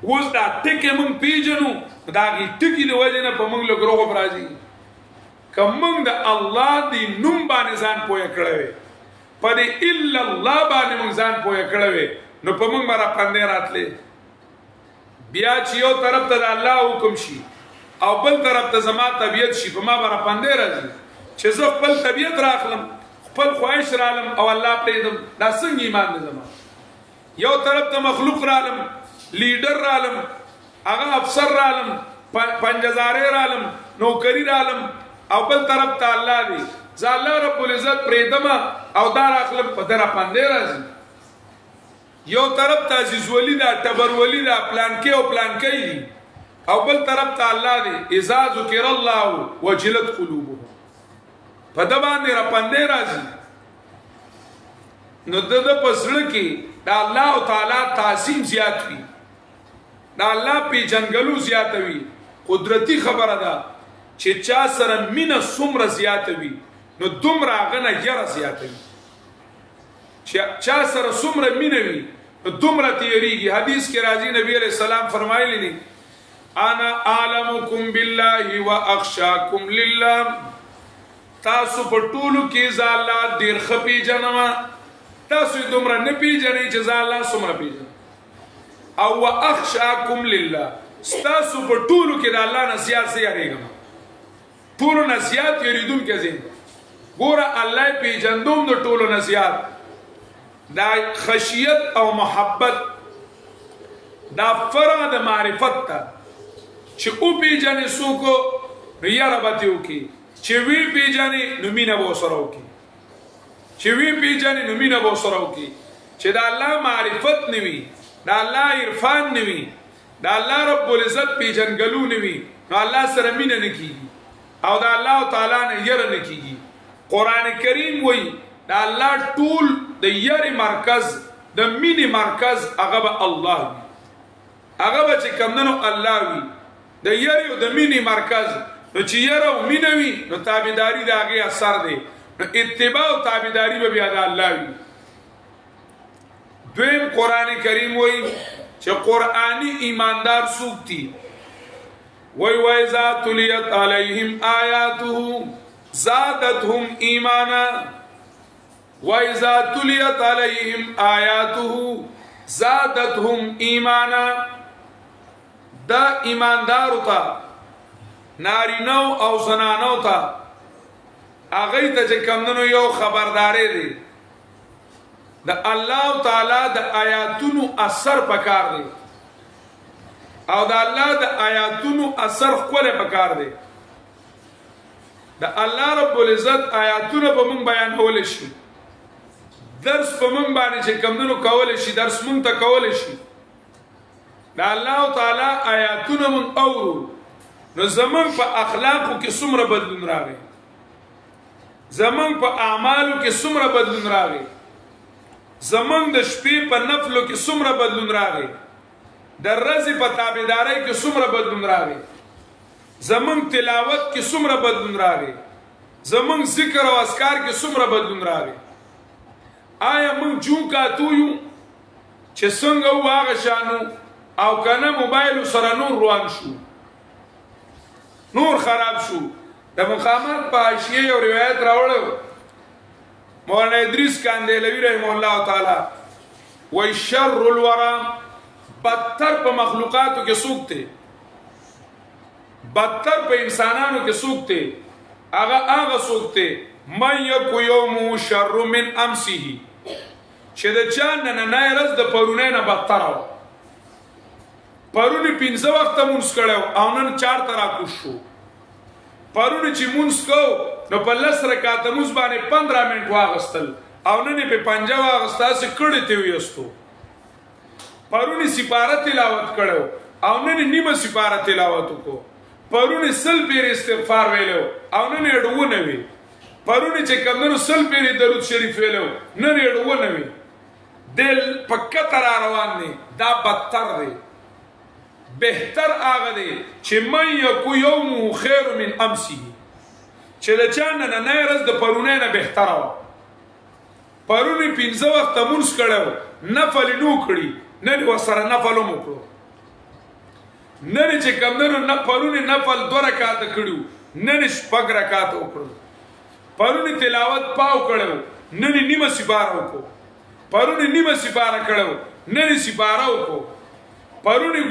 اوس دا ټکه مون پیجنو دا غي ټکی د وجنه په مونږ له ګروغ راځي کوم د الله دی نوم باندې ځان پوهه کړو په دې الا الله باندې مونږ ځان پوهه کړو نو په مونږ مرا پاندې راتلې بیا چې یو طرف ته د الله حکم شي او بل طرف ته زما طبيعت شي په ما مرا پاندې راځي چې زه خپل طبيعت راخلم خپل خواهش رالم او الله پریدم دا څنګه ایمان نه زما یو طرف ته مخلوق رالم لیډر رالم هغه افسر رالم پنځزارې رالم نوکری رالم او بل طرف ته الله دی ځا الله رب العزت پریدم او دار اخلم په دره پاندې راځي یو طرف ته عزیز ولی دا تبر ولی دا پلان کې او پلان کې او بل طرف ته الله دی اذا ذکر الله وجلت قلوبهم په د باندې را پاندې راځي نو د پسړه کې دا الله تعالی تعظیم زیات وي دا الله پی جنگلو زیاتوي قدرتی خبره ده چې چا سره مینه څومره زیاتوي نو دومره غنه یره زیاتوي چې چا سره څومره مینه وي نو دومره تیریږي حدیث کې راځي نبی عليه السلام فرمایلی دي انا اعلمکم بالله واخشاکم لله تاسو په ټولو کې زالات ډیر خپي جنما تاسو دومره نه پیژنئ چې زالات څومره پیژنئ او واخشاکم لله ستاسو په ټولو کې د الله نه زیات سي یریږم ټولو نه زیات یریدون کې زین ګوره الله پیژندوم د ټولو نه زیات دا خشیت او محبت دا فرع د معرفت ته چې او پیژنې څوک ریا ربته وکي چې وی پیژنې نو مینه به سره وکي چې وی پیژنې نو مینه به سره وکي چې دا الله معرفت نوي دا الله عرفان نوي دا الله رب العزت پیژنګلو نوي نو الله سره مینه نه کیږي او دا الله تعالی نه ير نه کیږي قران کریم وای دا الله ټول د ير مرکز د مینه مرکز هغه الله هغه چې کمنو الله وي د ير او د مینه مرکز نو چې ير او مینه وي نو تابعداري دا هغه اثر دی نو اتباع او تابعداري به بیا د الله وي دویم قرآن کریم وی چې قرآنی ایماندار سوکتی وی وَإِذَا تُلِيَتْ عَلَيْهِمْ آيَاتُهُ زَادَتْهُمْ إِيمَانًا وَإِذَا تُلِيَتْ عَلَيْهِمْ آيَاتُهُ زَادَتْهُمْ إِيمَانًا دا ایماندارو تا نارینو او زنانو تا آغای تا چه کمدنو یو خبرداره دی د الله تعالی د آیاتونو اثر پکار دی او د الله د آیاتونو اثر خوله پکار دی د الله رب العزت آیاتونه په مونږ بیانول شي درس په مونږ باندې چې کمونو کول شي درس مونږ ته کول شي د الله تعالی آیاتونه مونږ اورو نو زمونږ په اخلاقو کې څومره بدلون راغی زمونږ په اعمالو کې څومره بدلون راغی زمونږ د شپې په نفلو کې څومره بدلون راغی د ورځې په تابعدارۍ کې څومره بدلون راغی زمونږ تلاوت کې څومره بدلون راغی زمونږ ذکر او اذکار کې څومره بدلون راغی آیا مونږ جون کاتو یو چې څنګه واغه شانو او کنه موبایل سره نور روان شو نور خراب شو د مقامات په حاشیه یو روایت راوړو مولانا ادریس کاندیلوی رحمه الله تعالی وای شر الورى بدتر په مخلوقاتو کې څوک دی بدتر په انسانانو کې څوک دی هغه څوک دی من یکو یوم شر من امسه چې د چا نن نه رز د پرونه نه بدتر و پرونی 15 وخت مونږ کړو او نن 4 ترا کو شو پرونی چې مونږ کو نو په 10 رکعات مونږ باندې 15 منټ واغستل او نن په 50 واغستا سي کړه تی ويستو پرونی سپاره تلاوت کړو او نن نیمه سپاره تلاوت کو پرونی سل پیر استغفار ویلو او نن اډو نه وی پرونی چې کمنو سل پیر درود شریف ویلو نن اډو نه وی دل پکا تر روان دي دا بدتر دی بهتر آغا دی چې من یکو یوم خیر من امسی چې د چانه نه رز د پرونه نه بهتر و پرونی 15 وخت مونږ کړو نفل نو کړی نه وسره نفل مو کړو نه چې کمنو نه پرونی نفل 2 رکعات کړو نه شپږ رکعات وکړو پرونی تلاوت پاو کړو نه نیمه سپاره وکړو پرونی نیمه سپاره کړو نه سپاره وکړو پرونی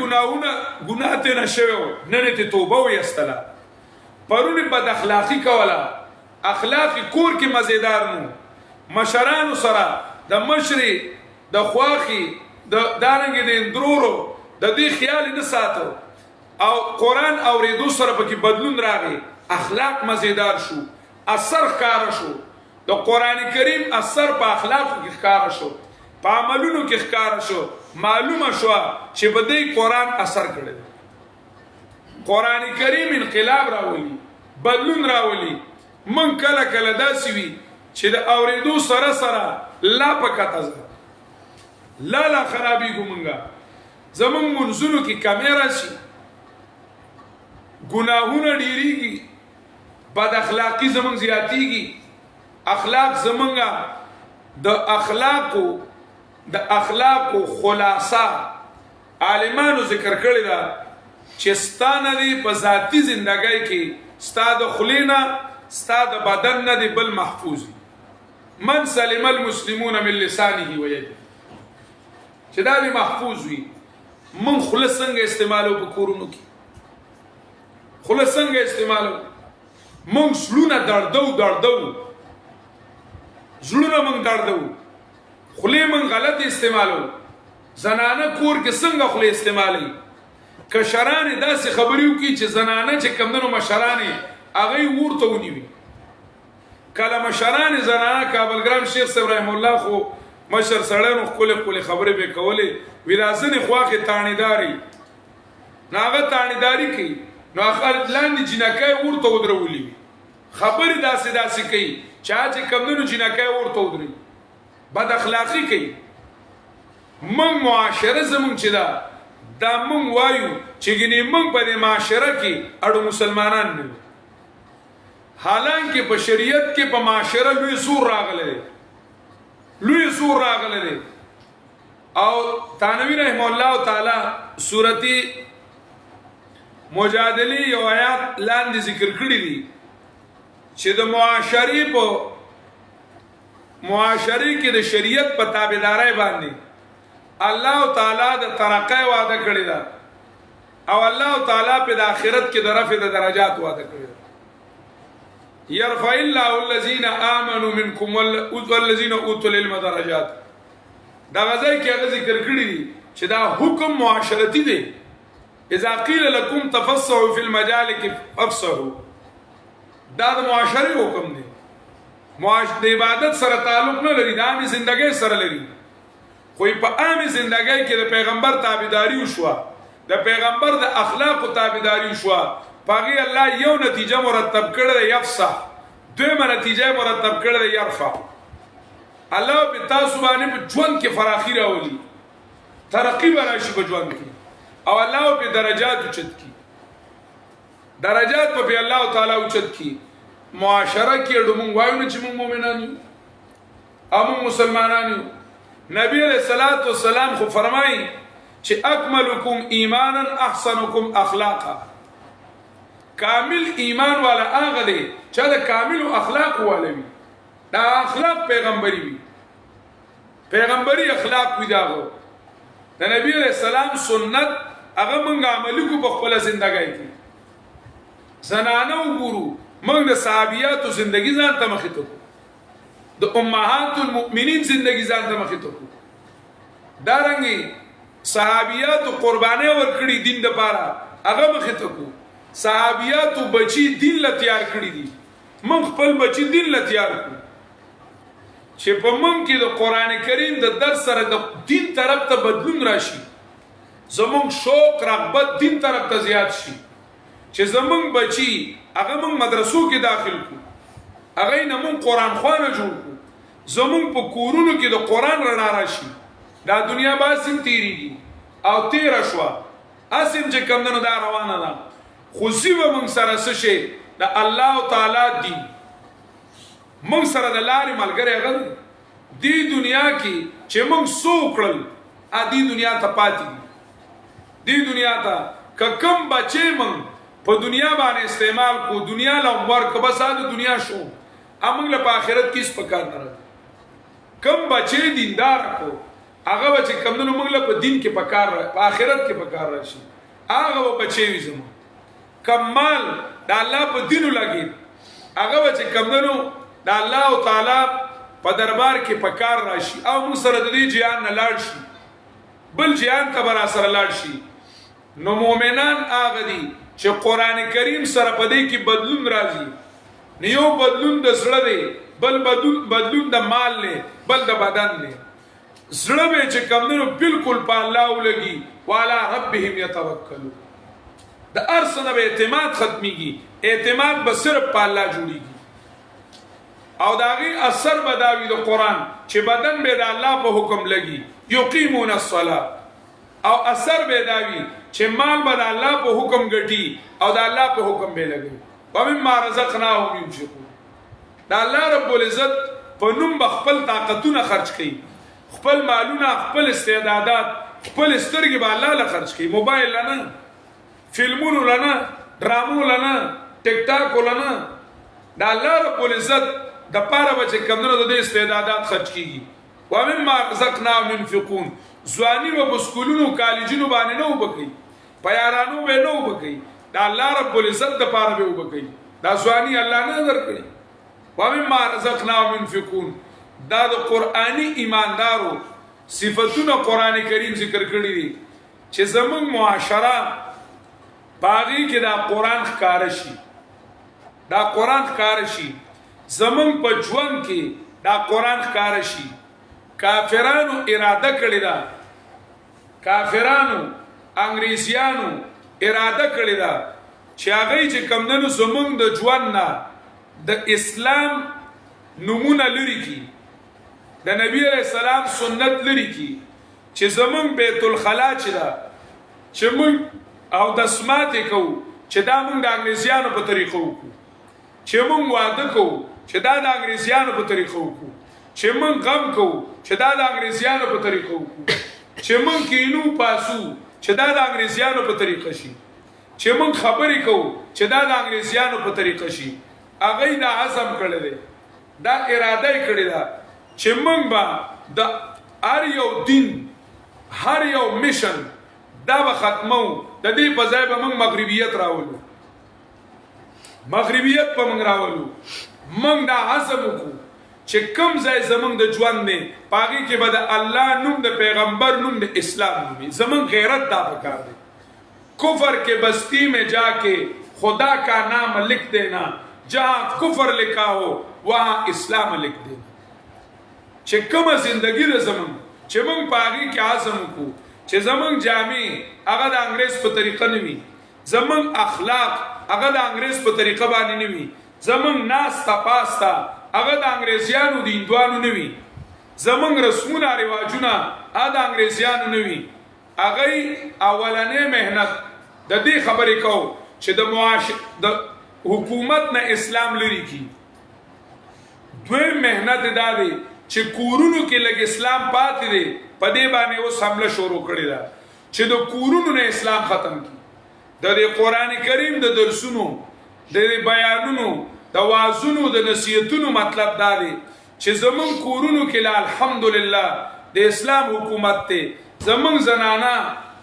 گناه ته نشوي نه ته توبه ویستله پرونی بد اخلاقی کولا اخلاقی کور کې مزیدار نو مشرانو سره د مشري د خواخي د دارنګ د اندرورو د دې خیال نه ساتو او قران اوریدو سره پکې بدلون راغی اخلاق مزیدار شو اثر کار شو د قران کریم اثر په اخلاقو کې کار شو په عملونو کې ښکار شو معلومه شو چې په دې قران اثر کړی قران کریم انقلاب راولي بدلون راولي من کله کله داسي وي چې د اوریدو سره سره لا پکته لا خرابي ګمنګا زمون منزلو کې کیمرا شي ګناهونه ډیریږي بد اخلاقی زمون زیاتیږي اخلاق زمونږه د اخلاقو خلاصه عالمانو ذکر کړی دا چې ستانه دی په ذاتی زندګۍ کې ستاد خلینا ستاد بدن نه دی بل محفوظ من سلم المسلمون من لسانه ويده چې دا دی محفوظ وي من خلص څنګه استعمالو په کورونو کې خلص څنګه استعمالو من شلونه دردو زړونه من دردو خلی من غلط استعمالو زنانه کور کې څنګه خلی استعمالي کشران داسې خبريو کې چې زنانه چې کمندونو مشران هغه ورته ونیوي کله مشران زنانه کابلګرام شیخ ابراهیم الله خو مشر سړانو خپل خبرې به کولې ولازنه خواخه تانیداری ناغه تانیداری کوي نو اخر لاندې جنکای ورته ودرولې خبرې داسې کوي چې کمندونو جنکای ورته ودري بد اخلاقی کوي من معاشره زمون چې دا من وایو چې ګنې من په معاشره کې اړو مسلمانان نه حالانکه په شریعت کې په معاشره لوی سور راغله او تانوی رحم الله تعالی سورتی مجادله یو آیات لاندې ذکر کړی دي چې د معاشري کې د شریعت په تابعداري باندې الله تعالی د ترقې وعده کړی دا او الله تعالی په د آخرت کې د رفع د درجات وعده کړی دا يرفع الله الذين امنوا منكم والذين اوتوا العلم درجات دا غځي کې هغه ذکر کړی دي چې دا حکم معاشرتي دی اذا قيل لكم تفسحوا في المجالس فافسحوا دا د معاشري حکم دی د عبادت سره تعلق نه لري د عامي زندګۍ سره لري خو په عامي زندګۍ کې د پیغمبر تابعداري وشوه د پیغمبر د اخلاق تابعداري وشوه پاغي الله یو نتیجه مرتب کړل یفصح دویمه نتیجه مرتب کړل یرفع الله په تاسو باندې په ژوند کې فراخي راولي ترقی براشي په ژوند کې او الله په درجات اوچت کی درجات په الله تعالی اوچت کی معاشره کې دومون وایو نه چې موږ مؤمنان یو او مسلمانان یو نبی علیہ الصلوۃ والسلام خو فرمایي چې اکملکم ایمانا احسنکم اخلاقا کامل ایمان والا هغه دی چې د کامل اخلاق والوي دا اخلاق پیغمبري وي پیغمبري اخلاق وي داغه د نبی علیہ السلام سنت هغه موږ عملي کو په خپل ژوندۍ کې زنانه وګورو موږ د صحابياتو ژوندۍ ځان ته مخې ته د امهات المؤمنین ژوندۍ ځان ته مخې ته دارنګي صحابياتو قرباني ورکړي دین د پاره هغه مخې ته صحابياتو بچي دین لا تیار کړی دي من خپل بچي دین لا تیار کړ چې په من کې د قران کریم د درس سره د دین طرف ته بدلون راشي زمون شوق رغبت دین طرف ته زیات شي چې زمون بچي هغه من مدرسو کې داخل کو هغه نه من قران خوانه جوړ کو زمون په کورونو کې د قران رڼا راشي دا دنیا باسم تیریږي او تیر شوا اسیم چې کمندونو دا روانه ده خوشی و من سره سشي د الله تعالی دین من سره د لارې ملګری غل دی دنیا کې چې من سوکړل ا دی دنیا ته پاتې دی دنیا ته کم بچي من په دنیا باندې استعمال کو دنیا له ورک بس د دنیا شو امنګ له آخرت کې اس پکار نه کم بچي دیندار کو هغه بچي کمونو موږ له په دین کې پکار په آخرت کې پکار راشي هغه بچي وي زمو کمال د الله په دینو لګي هغه چې کمندنو د الله تعالی په دربار کې پکار راشي او موږ سره د دې جهان نه لاړ شي بل جهان ته بر سره لاړ شي نو مؤمنان هغه دي چې قران کریم سره په دې کې بدلون راځي نیو بدلون د زړه دی بل بدلون د مال نه بل د بدن نه زړه به چې کمندنو بالکل په الله ولګي والا ربهم يتوکلون د ارسنه به اعتماد ختميږي اعتماد به صرف په الله جوړيږي او داغي اثر بداوی د قران چې بدن به د الله په حکم لګي یقیمون الصلاه او اثر به داوی چې مال به د الله په حکم ګټي او د الله په حکم به لګي ومما رزقناهم ينفقون د الله رب العزت په نوم خپل طاقتونه خرج کړي خپل مالونه خپل استعدادات خپل سترګې به الله له خرج کړي موبایل نه فلمونو لنا ډرامو لنا ټیک ټاک لنا دا الله رب العزت د پاره بچ کمنو د استعدادات خرج کیږي و مما رزقناهم ينفقون ځواني و بسکولونو کالجونو باندې نو وبکي پیارانو به نو وبکي دا الله رب العزت د پاره به وبکي دا ځواني الله نه درکړي و مما رزقناهم ينفقون دا د قرآني ایماندارو صفاتونه قران کریم ذکر کړی دي چې زمون معاشره باغی کې دا قران ښکار شي دا قران ښکار شي زمون په ژوند کې دا قران ښکار شي کافرانو اراده کړی دا کافرانو انګریزیانو اراده کړی دا چې هغه چې کمندونو زمون د ژوند نه د اسلام نمونه لري کی د نبی علیہ السلام سنت لري کی چې زمون بیت الخلا چې دا چې مون او د سماته کو چې دا مونږ د انګریزیانو په طریقو کو چې مونږ واده کو چې دا د انګریزیانو په طریقو کو چې مونږ غم کو چې دا د انګریزیانو په طریقو کو چې مونږ کینو پاسو چې دا د انګریزیانو په طریقه شي چې مونږ خبرې کو چې دا د انګریزیانو په طریقه شي هغه دا عزم کړی دی دا اراده کړی دا چې مونږ به د هر یو دین هر یو میشن دا به ختمو د دې په ځای به موږ مغربیت راولو مغربیت په موږ راولو موږ دا عزم وکړو چې کوم ځای زمونږ د ژوند دی پاغي کې به د الله نوم د پیغمبر نوم د اسلام نوم زمونږ غیرت دا پکار دی کفر کے بستی میں جا کے خدا کا نام لکھ دینا، جہاں کفر لکھا ہو وہاں اسلام لکھ دینا. چې کومه زندگی ده زمون چې مونږ په هغې کې عزم وکړو چې زمونږ جامې هغه د انګریز په طریقه نه وي، زمونږ اخلاق هغه د انګریز په طریقه باندې نه وي، زمونږ ناسته پاسته هغه د انګریزیانو د هندوانو نه وي، زمونږ رسمونه رواجونه هغه د انګریزیانو نه وي. هغه اولنې محنت د دې خبرې کوو چې د حکومت نه اسلام لري کی. دویم محنت دا دی چې کورونو کې لږ اسلام پاتې دی، په دې باندې اوس حمله شروع کړې ده چې د کورونو نه اسلام ختم کی. د قرآن کریم د درسونو، د بیانونو، د وعظونو، د نصیحتونو مطلب دا دی چې زمون کورونو کې الحمدلله د اسلام حکومت ته زمون زنانا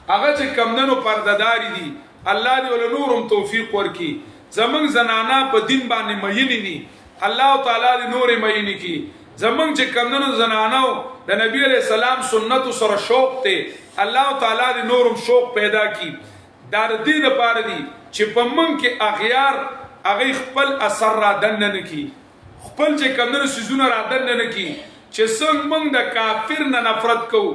هغه چې کمدنو پردهداري دي، الله دې ول نورم توفیق ورکي. زمون زنانا په دین باندې مینې دي، الله تعالی دې نور مینې کی. زمون چې کمدنو زنانو د نبی علیہ السلام سنت سره شوق ته الله تعالی دې نورم شوق پیدا کی. دا د دې لپاره دي چې په من کې اغیار هغه خپل اثر را دننه نه کی، خپل چې کمدنو سيزونه را دننه نه کی، چې څنګه موږ د کافر نه نفرت کوو،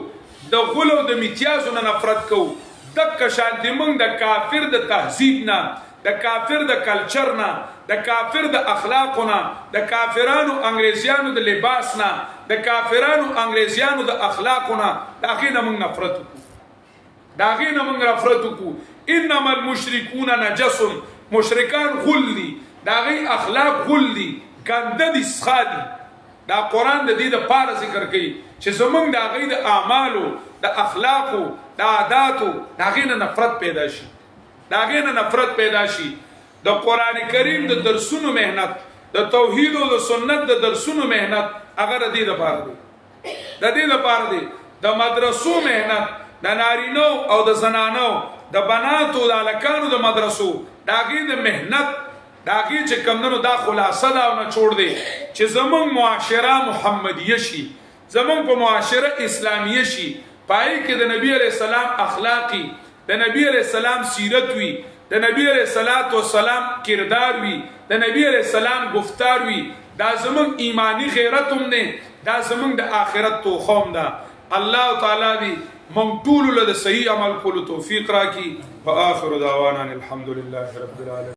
د غلو د میتیازو نه نفرت کوو، دغه شان دې موږ د کافر د تهذیب نه، د کافر د کلچر نه، د کافر د اخلاقو نه، د کافرانو انګریزیانو د لباس نه، د کافرانو انګریزیانو د اخلاقو نه، د هغې نه موږ نفرت وکړو، د هغې نه موږ نفرت وکړو. انما المشرکون نجس، مشرکان غل دي، د هغې اخلاق غل دي، ګنده دي، سخا دي. دا قرآن د دې دپاره ذکر کوي چې زموږ د هغې د اعمالو، د اخلاقو، د عاداتو د هغې نه نفرت پیدا شي، د هغې نه نفرت پیدا شي. د قرآن کریم د درسونو محنت، د توحید او د سنت د درسونو محنت هغه د دې دپاره دی، د دې دپاره دی. د مدرسو محنت، د نارینو او د زنانو، د بناتو د هلکانو د مدرسو د هغې د محنت، د هغې چې کمدنو دا خلاصه ده او نچوړ دی چې زمونږ معاشره محمدیه شي، زمونږ په معاشره اسلامیه شي، په هغې کې د نبی علیہ السلام اخلاقی، د نبی علیہ السلام سیرت وي، د نبی علیہ السلام کردار وي، د نبی علیہ السلام گفتار وي. دا زمونږ ایمانی خیرت هم دی، دا زمونږ د آخرت توخه هم ده. الله تعالی دی موږ ټولو له د صحیح عمل کولو توفیق راکړي. وآخر دعوانا الحمد لله رب العالمین.